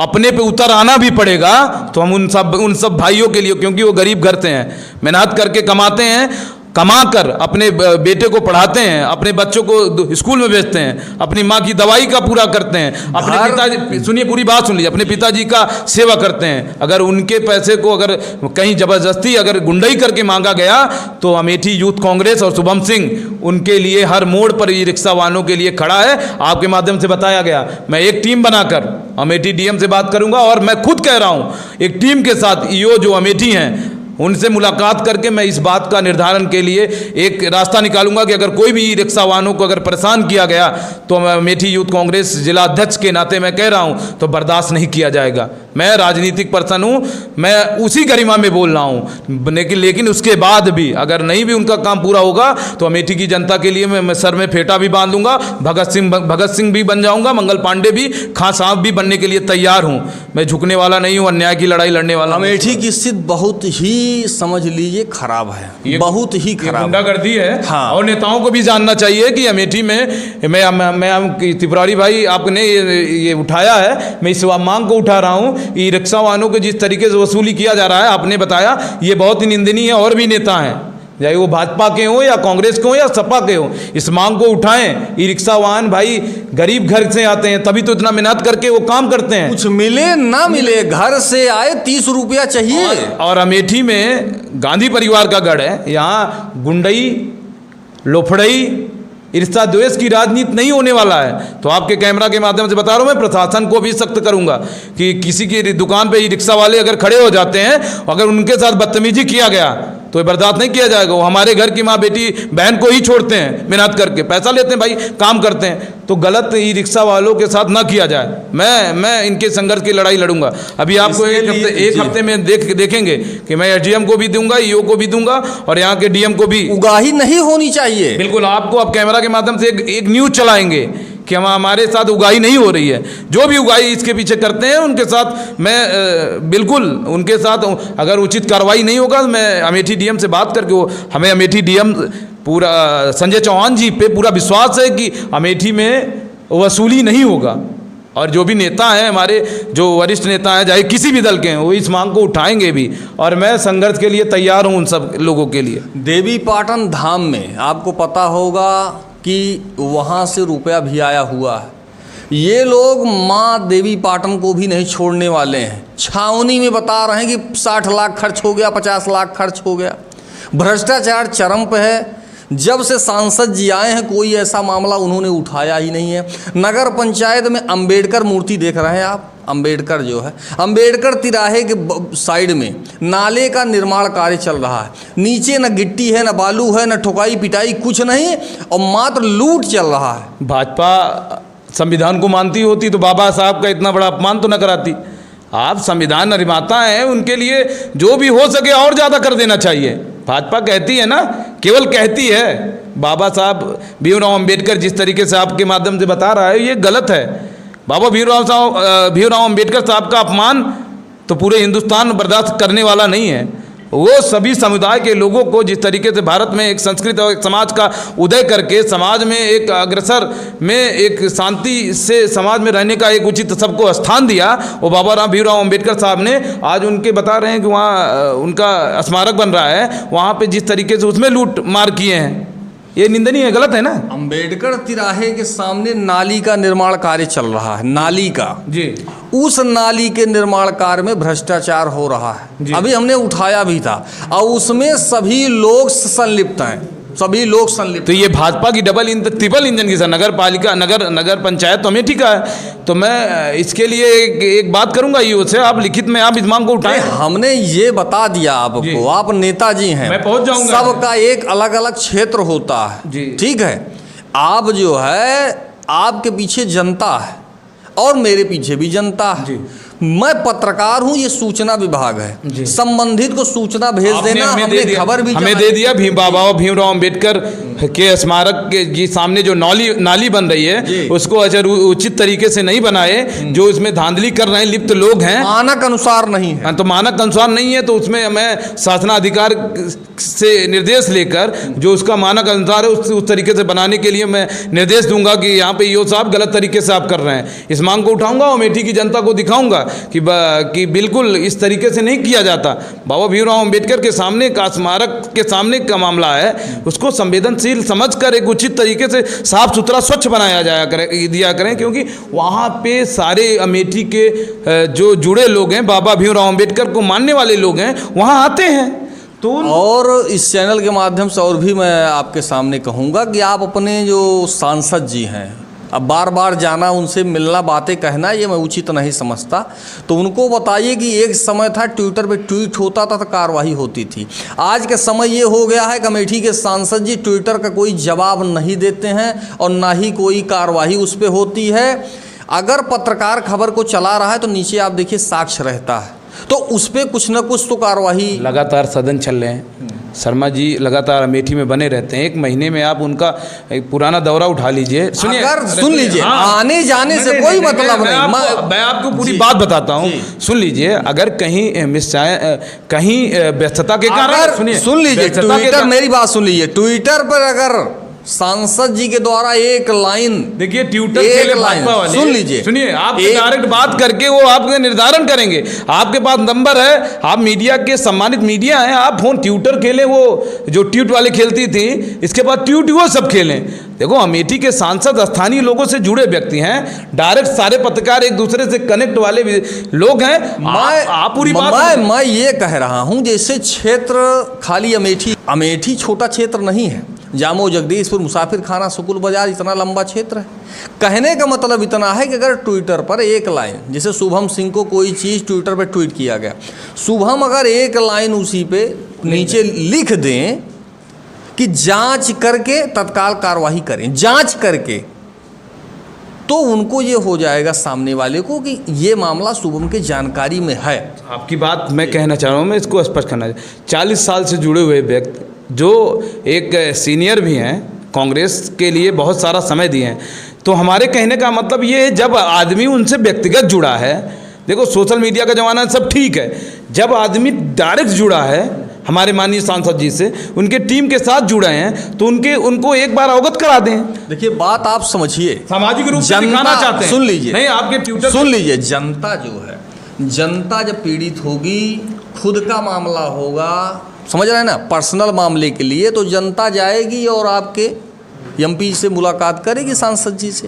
अपने पे उतर आना भी पड़ेगा तो हम उन सब भाइयों के लिए, क्योंकि वो गरीब घर से हैं, मेहनत करके कमाते हैं, कमाकर अपने बेटे को पढ़ाते हैं, अपने बच्चों को स्कूल में भेजते हैं, अपनी माँ की दवाई का पूरा करते हैं, अपने पिताजी, सुनिए पूरी बात सुन लीजिए, अपने पिताजी का सेवा करते हैं। अगर उनके पैसे को अगर कहीं ज़बरदस्ती अगर गुंडई करके मांगा गया तो अमेठी यूथ कांग्रेस और शुभम सिंह उनके लिए हर मोड़ पर ई रिक्शा वालों के लिए खड़ा है। आपके माध्यम से बताया गया, मैं एक टीम बनाकर अमेठी डीएम से बात करूंगा और मैं खुद कह रहा हूं एक टीम के साथ ईओ जो अमेठी हैं उनसे मुलाकात करके मैं इस बात का निर्धारण के लिए एक रास्ता निकालूंगा कि अगर कोई भी ई रिक्शा वाहनों को अगर परेशान किया गया तो मैं अमेठी यूथ कांग्रेस जिला अध्यक्ष के नाते मैं कह रहा हूं तो बर्दाश्त नहीं किया जाएगा। मैं राजनीतिक पर्सन हूं, मैं उसी गरिमा में बोल रहा हूं, लेकिन उसके बाद भी अगर नहीं भी उनका काम पूरा होगा तो अमेठी की जनता के लिए मैं सर में फेटा भी बांध लूंगा, भगत सिंह भी बन जाऊंगा, मंगल पांडे भी, खां साहब भी बनने के लिए तैयार हूं। मैं झुकने वाला नहीं हूं, अन्याय की लड़ाई लड़ने वाला। अमेठी की स्थिति बहुत ही समझ लीजिए खराब है, बहुत ही खराब, गुंडागर्दी है। हाँ। और नेताओं को भी जानना चाहिए कि अमेठी में मैं त्रिपुरारी भाई आपने ये उठाया है, मैं इस मांग को उठा रहा हूँ। ई रिक्शा वाहनों को जिस तरीके से वसूली किया जा रहा है आपने बताया, ये बहुत ही निंदनीय है। और भी नेता हैं, चाहे वो भाजपा के हों या कांग्रेस के हों या सपा के हों, इस मांग को उठाएं। ई रिक्शा वाहन भाई गरीब घर से आते हैं, तभी तो इतना मेहनत करके वो काम करते हैं। कुछ मिले ना मिले, घर से आए 30 रुपया चाहिए। और अमेठी में गांधी परिवार का गढ़ है, यहाँ गुंडई, लोफड़ई, ईर्ष्या द्वेष की राजनीति नहीं होने वाला है। तो आपके कैमरा के माध्यम से बता रहा हूँ, मैं प्रशासन को भी सख्त करूंगा कि किसी की दुकान पे ई रिक्शा वाले अगर खड़े हो जाते हैं, अगर उनके साथ बदतमीजी किया गया तो बर्दाश्त नहीं किया जाएगा। वो हमारे घर की माँ बेटी बहन को ही छोड़ते हैं, मेहनत करके पैसा लेते हैं भाई, काम करते हैं, तो गलत ई रिक्शा वालों के साथ ना किया जाए। मैं इनके संघर्ष की लड़ाई लड़ूंगा। अभी आपको एक हफ्ते में देखेंगे कि मैं एसडीएम को भी दूंगा, ईओ को भी दूंगा और यहाँ के डीएम को भी। उगाही नहीं होनी चाहिए। बिल्कुल, आपको अब कैमरा के माध्यम से एक न्यूज चलाएंगे कि हमारे साथ उगाही नहीं हो रही है। जो भी उगाही इसके पीछे करते हैं उनके साथ मैं बिल्कुल उनके साथ, अगर उचित कार्रवाई नहीं होगा मैं अमेठी डीएम से बात करके, वो हमें अमेठी डीएम पूरा संजय चौहान जी पे पूरा विश्वास है कि अमेठी में वसूली नहीं होगा। और जो भी नेता हैं हमारे, जो वरिष्ठ नेता हैं चाहे किसी भी दल के हैं, वो इस मांग को उठाएंगे भी और मैं संघर्ष के लिए तैयार हूँ उन सब लोगों के लिए। देवी पाटन धाम में आपको पता होगा कि वहाँ से रुपया भी आया हुआ है। ये लोग माँ देवी पाटन को भी नहीं छोड़ने वाले हैं। छावनी में बता रहे हैं कि 60 लाख खर्च हो गया, 50 लाख खर्च हो गया। भ्रष्टाचार चरम पे है। जब से सांसद जी आए हैं कोई ऐसा मामला उन्होंने उठाया ही नहीं है। नगर पंचायत में अंबेडकर मूर्ति देख रहे हैं आप, अंबेडकर जो है, अंबेडकर तिराहे के साइड में नाले का निर्माण कार्य चल रहा है। नीचे न गिट्टी है, न बालू है, न ठुकाई पिटाई, कुछ नहीं, और मात्र लूट चल रहा है। भाजपा संविधान को मानती होती तो बाबा साहब का इतना बड़ा अपमान तो न कराती। आप संविधान निर्माता हैं, उनके लिए जो भी हो सके और ज़्यादा कर देना चाहिए। भाजपा कहती है ना, केवल कहती है। बाबा साहब भीमराव अंबेडकर जिस तरीके से आपके माध्यम से बता रहा है, ये गलत है। बाबा भीमराव अंबेडकर साहब का अपमान तो पूरे हिंदुस्तान बर्दाश्त करने वाला नहीं है। वो सभी समुदाय के लोगों को जिस तरीके से भारत में एक संस्कृति और एक समाज का उदय करके समाज में एक अग्रसर में एक शांति से समाज में रहने का एक उचित सबको स्थान दिया, वो बाबा भीमराव अंबेडकर साहब ने। आज उनके बता रहे हैं कि वहाँ उनका स्मारक बन रहा है, वहाँ पे जिस तरीके से उसमें लूट मार किए हैं, ये निंदनीय है, गलत है ना। अंबेडकर तिराहे के सामने नाली का निर्माण कार्य चल रहा है, नाली का जी, उस नाली के निर्माण कार्य में भ्रष्टाचार हो रहा है। अभी हमने उठाया भी था और उसमें सभी लोग संलिप्त हैं, सभी लोग संलिप्त। तो ये भाजपा की ट्रिपल इंजन की सर, नगर पालिका नगर पंचायत तो अमेठी का है। तो मैं इसके लिए एक बात करूंगा ईओ से, आप लिखित में आप इस मांग को उठाएं। हमने ये बता दिया आपको, आप नेताजी हैं, मैं पहुंच जाऊंगा। सबका एक अलग अलग क्षेत्र होता है जी, ठीक है। आप जो है, आपके पीछे जनता है और मेरे पीछे भी जनता है। मैं पत्रकार हूं, ये सूचना विभाग है, संबंधित को सूचना भेज देना। हमने खबर भी हमें दे दिया। बाबा भीमराव अंबेडकर के स्मारक के सामने जो नाली बन रही है उसको अगर उचित तरीके से नहीं बनाए, जो इसमें धांधली कर रहे हैं लिप्त लोग हैं, मानक अनुसार नहीं है, तो मानक अनुसार नहीं है, तो उसमें मैं शासनाधिकार से निर्देश लेकर जो उसका मानक अनुसार है उस तरीके से बनाने के लिए मैं निर्देश दूंगा कि यहाँ पे ईओ साहब गलत तरीके से आप कर रहे हैं। इस मांग को उठाऊंगा और अमेठी की जनता को दिखाऊंगा कि बिल्कुल इस तरीके से नहीं किया जाता। बाबा भीमराव अंबेडकर के सामने एक स्मारक के सामने का मामला है, उसको संवेदनशील समझकर एक उचित तरीके से साफ सुथरा स्वच्छ बनाया दिया करें, क्योंकि वहाँ पे सारे अमेठी के जो जुड़े लोग हैं, बाबा भीमराव अंबेडकर को मानने वाले लोग हैं, वहाँ आते हैं। तो और इस चैनल के माध्यम से और भी मैं आपके सामने कहूँगा कि आप अपने जो सांसद जी हैं, अब बार बार जाना, उनसे मिलना, बातें कहना, ये मैं उचित नहीं समझता। तो उनको बताइए कि एक समय था ट्विटर पे ट्वीट होता था तो कार्रवाई होती थी। आज के समय ये हो गया है कि अमेठी के सांसद जी ट्विटर का कोई जवाब नहीं देते हैं और ना ही कोई कार्रवाई उस पर होती है। अगर पत्रकार खबर को चला रहा है तो नीचे आप देखिए साक्ष्य रहता है, तो उस पर कुछ न कुछ तो कार्रवाई। लगातार सदन चल रहे हैं, शर्मा जी लगातार अमेठी में बने रहते हैं। एक महीने में आप उनका एक पुराना दौरा उठा लीजिए, सुनिए, अगर सुन लीजिए, हाँ, आने जाने से कोई मतलब नहीं। मैं आपको पूरी बात बताता हूँ, सुन लीजिए। अगर कहीं कहीं व्यस्तता के कारण, सुन लीजिए, ट्विटर, मेरी बात सुन लीजिए, ट्विटर पर अगर सांसद जी के द्वारा एक लाइन, देखिए ट्विटर के लिए भाजपा वाले, सुन लीजिए, सुनिए, आप डायरेक्ट बात करके वो आपके निर्धारण करेंगे। आपके पास नंबर है, आप मीडिया के सम्मानित मीडिया हैं, आप फोन ट्विटर खेलें, वो जो ट्वीट वाले खेलती थी, इसके बाद ट्वीट वो सब खेलें। देखो अमेठी के सांसद स्थानीय लोगों से जुड़े व्यक्ति हैं, डायरेक्ट सारे पत्रकार एक दूसरे से कनेक्ट वाले लोग हैं। आप पूरी बात, मैं ये कह रहा हूँ, जैसे क्षेत्र खाली अमेठी छोटा क्षेत्र नहीं है, जामो जगदीशपुर, मुसाफिर खाना, सुकुल बाजार, इतना लंबा क्षेत्र है। कहने का मतलब इतना है कि अगर ट्विटर पर एक लाइन, जैसे शुभम सिंह को कोई चीज़ ट्विटर पर ट्वीट किया गया, शुभम अगर एक लाइन उसी पे नीचे लिख दें कि जांच करके तत्काल कार्रवाई करें, जांच करके, तो उनको ये हो जाएगा सामने वाले को कि ये मामला शुभम के जानकारी में है। आपकी बात मैं कहना चाह रहा हूँ, मैं इसको स्पष्ट करना, 40 साल से जुड़े हुए व्यक्ति जो एक सीनियर भी हैं, कांग्रेस के लिए बहुत सारा समय दिए हैं, तो हमारे कहने का मतलब ये है, जब आदमी उनसे व्यक्तिगत जुड़ा है, देखो सोशल मीडिया का ज़माना सब ठीक है, जब आदमी डायरेक्ट जुड़ा है हमारे माननीय सांसद जी से, उनके टीम के साथ जुड़े हैं, तो उनको एक बार अवगत करा दें। देखिए बात आप समझिए, सामाजिक रूप से दिखाना चाहते हैं, सुन लीजिए, नहीं आपके ट्विटर, सुन लीजिए, जनता जो है, जनता जब पीड़ित होगी, खुद का मामला होगा, समझ रहे हैं ना, पर्सनल मामले के लिए, तो जनता जाएगी और आपके एमपी से मुलाकात करेगी, सांसद जी से।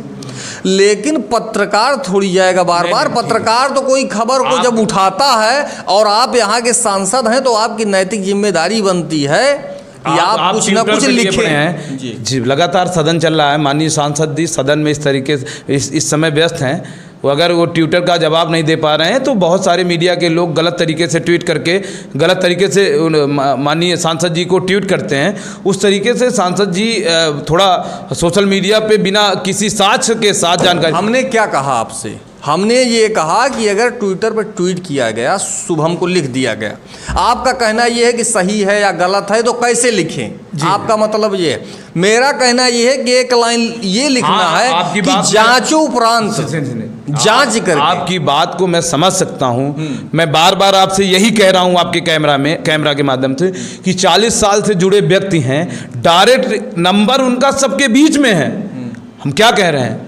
लेकिन पत्रकार थोड़ी जाएगा बार बार। पत्रकार तो कोई खबर को जब उठाता है और आप यहाँ के सांसद हैं, तो आपकी नैतिक जिम्मेदारी बनती है कि आप कुछ ना कुछ लिखें हैं। जी लगातार सदन चल रहा है, माननीय सांसद जी सदन में इस तरीके से इस समय व्यस्त हैं, वो अगर वो ट्विटर का जवाब नहीं दे पा रहे हैं, तो बहुत सारे मीडिया के लोग गलत तरीके से ट्वीट करके गलत तरीके से माननीय सांसद जी को ट्वीट करते हैं। उस तरीके से सांसद जी थोड़ा सोशल मीडिया पे बिना किसी साक्ष्य के साथ जानकारी। हमने क्या कहा आपसे, हमने ये कहा कि अगर ट्विटर पर ट्वीट किया गया, शुभम को लिख दिया गया, आपका कहना ये है कि सही है या गलत है, तो कैसे लिखें, आपका मतलब ये है। मेरा कहना ये है कि एक लाइन ये लिखना है कि जांचों उपरांत जांच करके। आपकी बात को मैं समझ सकता हूं, मैं बार बार आपसे यही कह रहा हूं आपके कैमरा के माध्यम से कि 40 साल से जुड़े व्यक्ति हैं, डायरेक्ट नंबर उनका सबके बीच में है। हम क्या कह रहे हैं,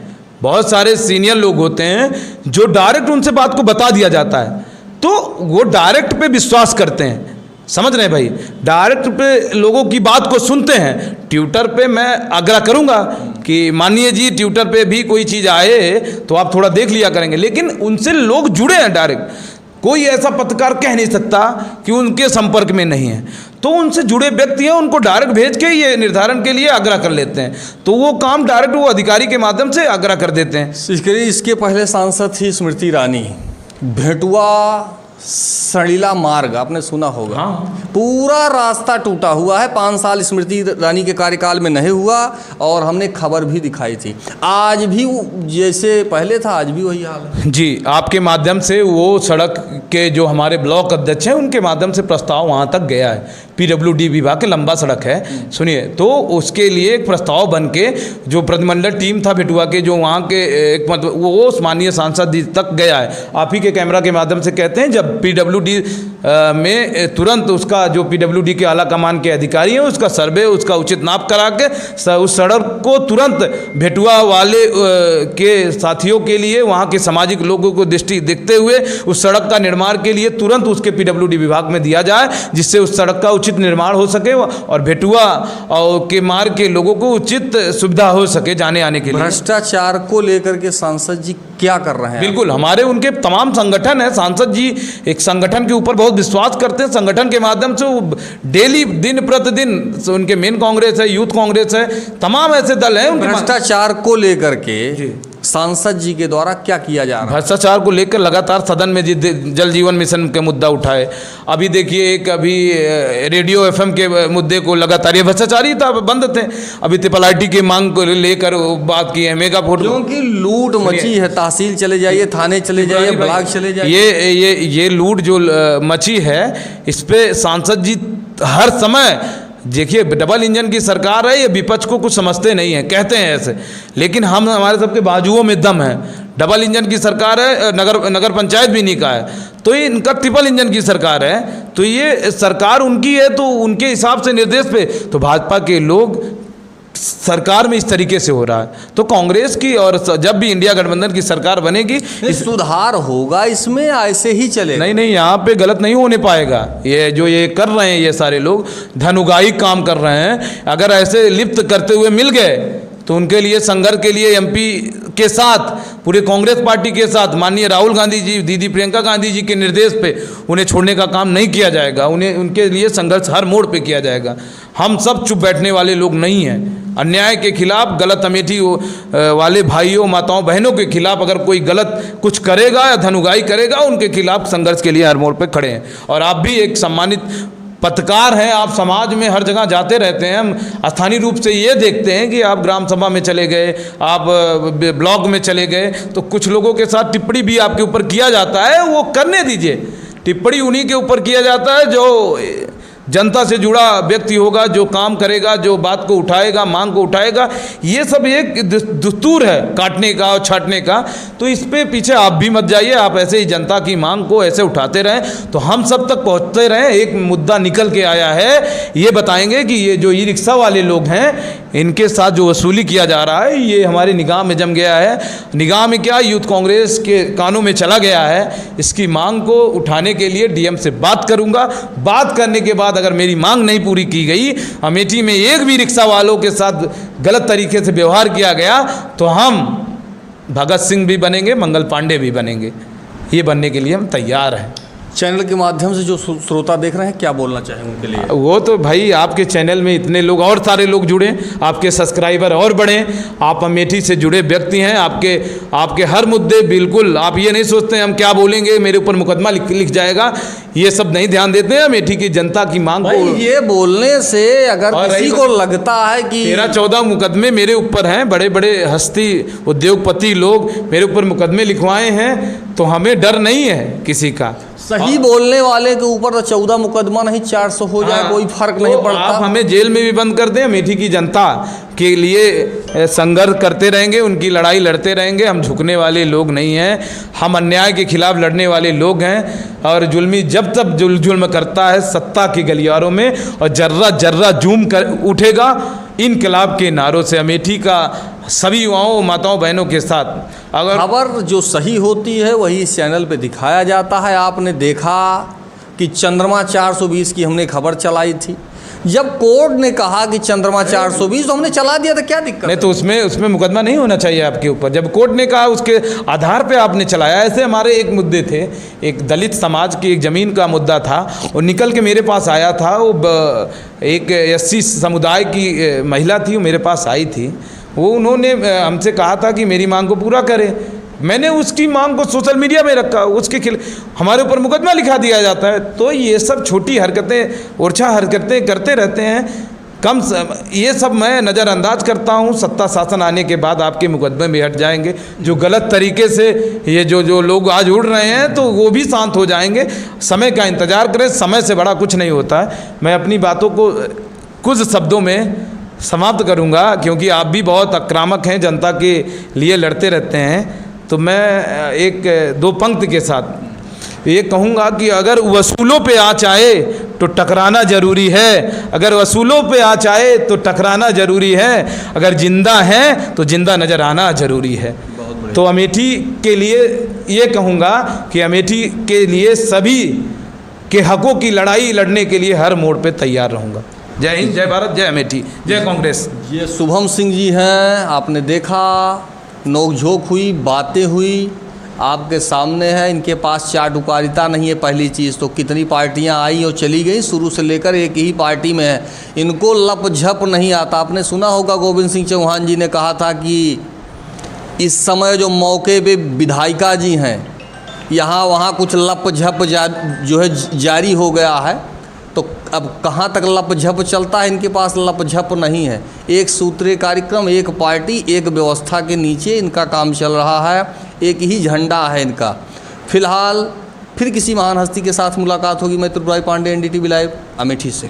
बहुत सारे सीनियर लोग होते हैं जो डायरेक्ट उनसे बात को बता दिया जाता है, तो वो डायरेक्ट पे विश्वास करते हैं, समझ रहे हैं भाई, डायरेक्ट पे लोगों की बात को सुनते हैं। ट्विटर पे मैं आग्रह करूंगा कि माननीय जी ट्विटर पे भी कोई चीज़ आए तो आप थोड़ा देख लिया करेंगे, लेकिन उनसे लोग जुड़े हैं डायरेक्ट, कोई ऐसा पत्रकार कह नहीं सकता कि उनके संपर्क में नहीं है, तो उनसे जुड़े व्यक्ति हैं, उनको डायरेक्ट भेज के ये निर्धारण के लिए आग्रह कर लेते हैं, तो वो काम डायरेक्ट वो अधिकारी के माध्यम से आग्रह कर देते हैं। इसके पहले सांसद थी स्मृति ईरानी, भेटुआ सड़ीला मार्ग आपने सुना होगा, हाँ। पूरा रास्ता टूटा हुआ है, 5 साल स्मृति ईरानी के कार्यकाल में नहीं हुआ, और हमने खबर भी दिखाई थी। आज भी जैसे पहले था, आज भी वही हाल है। जी आपके माध्यम से वो सड़क के जो हमारे ब्लॉक अध्यक्ष हैं, उनके माध्यम से प्रस्ताव वहाँ तक गया है, पीडब्ल्यूडी विभाग के, लंबा सड़क है, सुनिए, तो उसके लिए एक प्रस्ताव बन के जो प्रतिमंडल टीम था बेटुआ के, जो वहाँ के एक मतलब वो माननीय सांसद जी तक गया है। आप ही के कैमरा के माध्यम से कहते हैं, जब पीडब्ल्यूडी में तुरंत उसका जो पीडब्ल्यूडी के आला कमान के अधिकारी हैं उसका सर्वे, उसका उचित नाप करा के उस सड़क को तुरंत भेटुआ वाले के साथियों के लिए, वहाँ के सामाजिक लोगों को दृष्टि देखते हुए उस सड़क का निर्माण के लिए तुरंत उसके पीडब्ल्यूडी विभाग में दिया जाए, जिससे उस सड़क का उचित निर्माण हो सके और भेटुआ के मार्ग के लोगों को उचित सुविधा हो सके जाने आने के लिए। भ्रष्टाचार को लेकर के सांसद जी क्या कर रहे हैं? बिल्कुल, हमारे उनके तमाम संगठन है, सांसद जी एक संगठन के ऊपर बहुत विश्वास करते हैं, संगठन के माध्यम से वो डेली दिन प्रतिदिन, उनके मेन कांग्रेस है, यूथ कांग्रेस है, तमाम ऐसे दल हैं। भ्रष्टाचार को लेकर के सांसद जी के द्वारा क्या किया जा रहा है? भ्रष्टाचार को लेकर लगातार सदन में जल जीवन मिशन के मुद्दा उठाए, अभी देखिए एक अभी रेडियो एफएम के मुद्दे को लगातार, ये भ्रष्टाचारी था, बंद थे, अभी ट्रिपल आईटी की मांग को लेकर बात की है, मेगा फोटो, क्योंकि लूट मची है, तहसील चले जाइए, थाने चले जाइए, ब्लॉक चले जाइए, ये लूट जो मची है, इस पे सांसद जी हर समय, देखिए डबल इंजन की सरकार है, ये विपक्ष को कुछ समझते नहीं है, कहते हैं ऐसे, लेकिन हम हमारे सबके बाजुओं में दम है। डबल इंजन की सरकार है, नगर पंचायत भी नहीं का है, तो ये इनका ट्रिपल इंजन की सरकार है, तो ये सरकार उनकी है, तो उनके हिसाब से निर्देश पे तो भाजपा के लोग सरकार में इस तरीके से हो रहा है, तो कांग्रेस की और जब भी इंडिया गठबंधन की सरकार बनेगी सुधार होगा इसमें, ऐसे ही चले? नहीं, यहाँ पे गलत नहीं होने पाएगा। ये जो ये कर रहे हैं, ये सारे लोग धनुगाई काम कर रहे हैं, अगर ऐसे लिप्त करते हुए मिल गए तो उनके लिए संघर्ष के लिए एमपी के साथ, पूरे कांग्रेस पार्टी के साथ, माननीय राहुल गांधी जी, दीदी प्रियंका गांधी जी के निर्देश पे उन्हें छोड़ने का काम नहीं किया जाएगा, उन्हें उनके लिए संघर्ष हर मोड़ पे किया जाएगा। हम सब चुप बैठने वाले लोग नहीं हैं। अन्याय के खिलाफ, गलत अमेठी वाले भाइयों, माताओं, बहनों के खिलाफ अगर कोई गलत कुछ करेगा या धनुगाई करेगा, उनके खिलाफ संघर्ष के लिए हर मोड़ पे खड़े हैं। और आप भी एक सम्मानित पत्रकार हैं, आप समाज में हर जगह जाते रहते हैं, हम स्थानीय रूप से ये देखते हैं कि आप ग्राम सभा में चले गए, आप ब्लॉक में चले गए, तो कुछ लोगों के साथ टिप्पणी भी आपके ऊपर किया जाता है, वो करने दीजिए। टिप्पणी उन्हीं के ऊपर किया जाता है जो जनता से जुड़ा व्यक्ति होगा, जो काम करेगा, जो बात को उठाएगा, मांग को उठाएगा। ये सब एक दस्तूर है काटने का और छाटने का, तो इस पे पीछे आप भी मत जाइए। आप ऐसे ही जनता की मांग को ऐसे उठाते रहें तो हम सब तक पहुंचते रहें। एक मुद्दा निकल के आया है, ये बताएंगे कि ये जो ई रिक्शा वाले लोग हैं, इनके साथ जो वसूली किया जा रहा है, ये हमारे निगाह में जम गया है। निगाह में क्या, यूथ कांग्रेस के कानों में चला गया है। इसकी मांग को उठाने के लिए डीएम से बात करूंगा। बात करने के बाद अगर मेरी मांग नहीं पूरी की गई, अमेठी में एक भी रिक्शा वालों के साथ गलत तरीके से व्यवहार किया गया, तो हम भगत सिंह भी बनेंगे, मंगल पांडे भी बनेंगे। ये बनने के लिए हम तैयार हैं। चैनल के माध्यम से जो श्रोता देख रहे हैं, क्या बोलना चाहेंगे उनके लिए? वो तो भाई आपके चैनल में इतने लोग और सारे लोग जुड़े, आपके सब्सक्राइबर और बढ़े, आप अमेठी से जुड़े व्यक्ति हैं, आपके हर मुद्दे, बिल्कुल आप ये नहीं सोचते हैं हम क्या बोलेंगे मेरे ऊपर मुकदमा लिख जाएगा, ये सब नहीं ध्यान देते हैं। अमेठी की जनता की मांग को ये बोलने से अगर किसी को लगता है कि 13-14 मुकदमे मेरे ऊपर हैं, बड़े बड़े हस्ती उद्योगपति लोग मेरे ऊपर मुकदमे लिखवाए हैं, तो हमें डर नहीं है किसी का। सही बोलने वाले के ऊपर तो 14 मुकदमा नहीं 400 हो जाए, कोई फर्क नहीं पड़ता। आप हमें जेल में भी बंद कर दें, अमेठी की जनता के लिए संघर्ष करते रहेंगे, उनकी लड़ाई लड़ते रहेंगे। हम झुकने वाले लोग नहीं हैं, हम अन्याय के खिलाफ लड़ने वाले लोग हैं। और जुल्मी जब तक जुल्म करता है सत्ता के गलियारों में, और जर्रा जर्रा जूम कर उठेगा इनकलाब के नारों से। अमेठी का सभी युवाओं, माताओं, बहनों के साथ अगर खबर जो सही होती है वही इस चैनल पे दिखाया जाता है। आपने देखा कि चंद्रमा 420 की हमने खबर चलाई थी, जब कोर्ट ने कहा कि चंद्रमा 420 तो हमने चला दिया था, क्या दिक्कत नहीं? तो उसमें मुकदमा नहीं होना चाहिए आपके ऊपर। जब कोर्ट ने कहा उसके आधार पे आपने चलाया। ऐसे हमारे एक मुद्दे थे, एक दलित समाज की एक ज़मीन का मुद्दा था, और निकल के मेरे पास आया था। वो एक एससी समुदाय की महिला थी, वो मेरे पास आई थी। वो उन्होंने हमसे कहा था कि मेरी मांग को पूरा करें। मैंने उसकी मांग को सोशल मीडिया में रखा, उसके खिलाफ हमारे ऊपर मुकदमा लिखा दिया जाता है। तो ये सब छोटी हरकतें, ओरछा हरकतें करते रहते हैं। ये सब मैं नज़रअंदाज करता हूँ। सत्ता शासन आने के बाद आपके मुकदमे भी हट जाएंगे, जो गलत तरीके से ये जो लोग आज उड़ रहे हैं तो वो भी शांत हो जाएंगे। समय का इंतज़ार करें, समय से बड़ा कुछ नहीं होता है। मैं अपनी बातों को कुछ शब्दों में समाप्त करूंगा, क्योंकि आप भी बहुत आक्रामक हैं, जनता के लिए लड़ते रहते हैं। तो मैं एक दो पंक्ति के साथ ये कहूँगा कि अगर वसूलों पे आँच आए तो टकराना ज़रूरी है, अगर वसूलों पे आँच आए तो टकराना ज़रूरी है, अगर जिंदा हैं तो जिंदा नज़र आना ज़रूरी है। तो अमेठी के लिए ये कहूँगा कि अमेठी के लिए सभी के हकों की लड़ाई लड़ने के लिए हर मोड़ पे तैयार रहूँगा। जय हिंद, जय भारत, जय अमेठी, जय कांग्रेस। ये शुभम सिंह जी हैं, आपने देखा नोकझोंक हुई, बातें हुई, आपके सामने है। इनके पास चाटुकारिता नहीं है। पहली चीज़ तो कितनी पार्टियां आई और चली गई, शुरू से लेकर एक ही पार्टी में है। इनको लप झप नहीं आता। आपने सुना होगा गोविंद सिंह चौहान जी ने कहा था कि इस समय जो मौके पे विधायिका जी हैं, यहाँ वहाँ कुछ लप झप जो है जारी हो गया है। तो अब कहाँ तक लप झप चलता है, इनके पास लप झप नहीं है। एक सूत्रीय कार्यक्रम, एक पार्टी, एक व्यवस्था के नीचे इनका काम चल रहा है, एक ही झंडा है इनका। फिलहाल फिर किसी महान हस्ती के साथ मुलाकात होगी। मैं त्रिपुरारी पांडे, NDTV लाइव, अमेठी से।